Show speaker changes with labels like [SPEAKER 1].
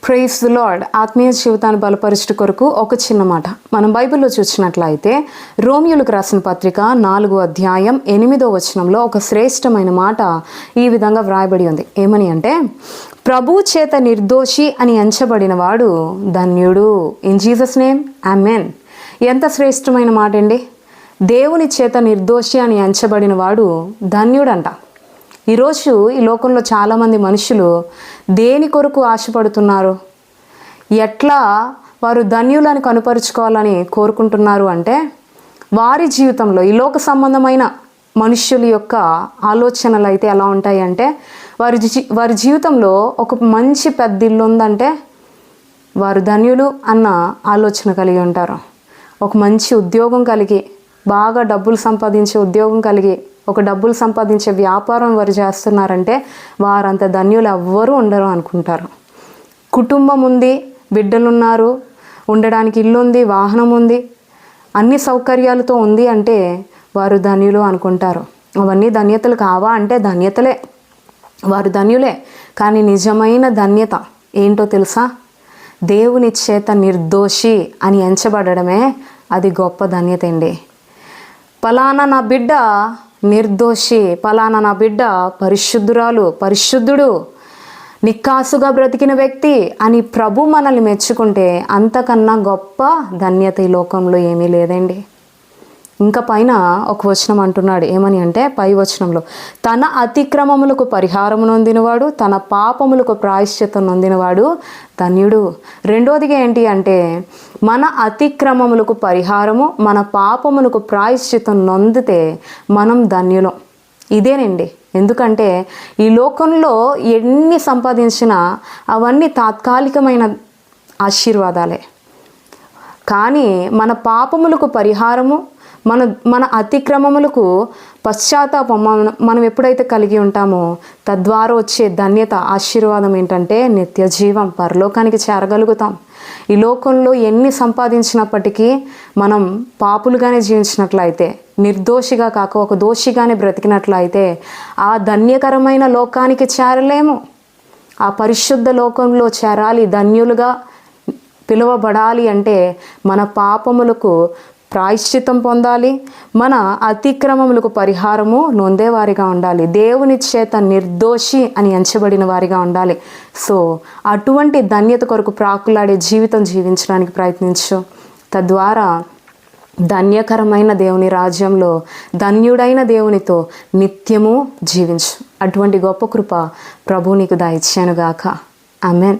[SPEAKER 1] Praise the lord. ఆత్మీయ జీవితాన్ని బలపరచుట కొరకు ఒక చిన్న మాట మనం బైబిల్లో చూసినట్లయితే రోమియోలకు రాసిన పత్రిక 4వ అధ్యాయం 8వ వచనంలో ఒక శ్రేష్టమైన మాట ఈ విధంగా వ్రాయబడి ఉంది. ఏమని అంటే, ప్రభు చేత నిర్దోషి అని ఎంచబడిన వాడు ధన్యుడు. In Jesus name amen. ఎంత శ్రేష్టమైన మాట అండి. దేవుని చేత నిర్దోషి అని ఎంచబడిన వాడు ధన్యుడంట. ఈరోజు ఈ లోకంలో చాలామంది మనుషులు దేని కొరకు ఆశపడుతున్నారు, ఎట్లా వారు ధన్యులని కనుపరుచుకోవాలని కోరుకుంటున్నారు అంటే, వారి జీవితంలో ఈ లోక సంబంధమైన మనుష్యుల యొక్క ఆలోచనలు అయితే ఎలా ఉంటాయి అంటే, వారి జీవితంలో ఒక మంచి పెద్ద ఇల్లు ఉందంటే వారు ధన్యులు అన్న ఆలోచన కలిగి ఉంటారు. ఒక మంచి ఉద్యోగం కలిగి, బాగా డబ్బులు సంపాదించే ఉద్యోగం కలిగి, ఒక డబ్బులు సంపాదించే వ్యాపారం వారు చేస్తున్నారంటే వారంత ధన్యులు ఎవ్వరూ ఉండరు అనుకుంటారు. కుటుంబం ఉంది, బిడ్డలున్నారు, ఉండడానికి ఇల్లు ఉంది, వాహనం ఉంది, అన్ని సౌకర్యాలతో ఉంది అంటే వారు ధన్యులు అనుకుంటారు. అవన్నీ ధన్యతలు కావా అంటే ధన్యతలే, వారు ధన్యులే. కానీ నిజమైన ధన్యత ఏంటో తెలుసా? దేవుని చేత నిర్దోషి అని ఎంచబడమే అది గొప్ప ధన్యత అండి. పలానా నా బిడ్డ నిర్దోషి, పలానా నా బిడ్డ పరిశుద్ధురాలు, పరిశుద్ధుడు, నిక్కాసుగా బ్రతికిన వ్యక్తి అని ప్రభు మనల్ని మెచ్చుకుంటే అంతకన్నా గొప్ప ధన్యత ఈ లోకంలో ఏమీ లేదండి. ఇంకా పైన ఒక వచనం అంటున్నాడు. ఏమని అంటే, పై వచనంలో, తన అతిక్రమములకు పరిహారము నొందినవాడు, తన పాపములకు ప్రాయశ్చిత్తం నొందినవాడు ధన్యుడు. రెండోదిగా ఏంటి అంటే, మన అతిక్రమములకు పరిహారము, మన పాపములకు ప్రాయశ్చిత్తం నొందితే మనం ధన్యులం. ఇదేనండి. ఎందుకంటే ఈ లోకంలో ఎన్ని సంపాదించినా అవన్నీ తాత్కాలికమైన ఆశీర్వాదాలే. కానీ మన పాపములకు పరిహారము, మన అతిక్రమములకు పశ్చాత్తాపం మనం ఎప్పుడైతే కలిగి ఉంటామో తద్వారా వచ్చే ధన్యత, ఆశీర్వాదం ఏంటంటే నిత్య జీవం, పరలోకానికి చేరగలుగుతాం. ఈ లోకంలో ఎన్ని సంపాదించినప్పటికీ మనం పాపులుగానే జీవించినట్లయితే, నిర్దోషిగా కాక ఒక దోషిగానే బ్రతికినట్లయితే ఆ ధన్యకరమైన లోకానికి చేరలేము. ఆ పరిశుద్ధ లోకంలో చేరాలి, ధన్యులుగా పిలువబడాలి అంటే మన పాపములకు ప్రాయశ్చిత్తం పొందాలి, మన అతిక్రమములకు పరిహారము నొందేవారిగా ఉండాలి, దేవుని చేత నిర్దోషి అని ఎంచబడిన వారిగా ఉండాలి. సో అటువంటి ధన్యత కొరకు ప్రాకులాడే జీవితం జీవించడానికి ప్రయత్నించు. తద్వారా ధన్యకరమైన దేవుని రాజ్యంలో ధన్యుడైన దేవునితో నిత్యము జీవించు. అటువంటి గొప్ప కృప ప్రభు నీకు దయచేయునుగాక. ఆమేన్.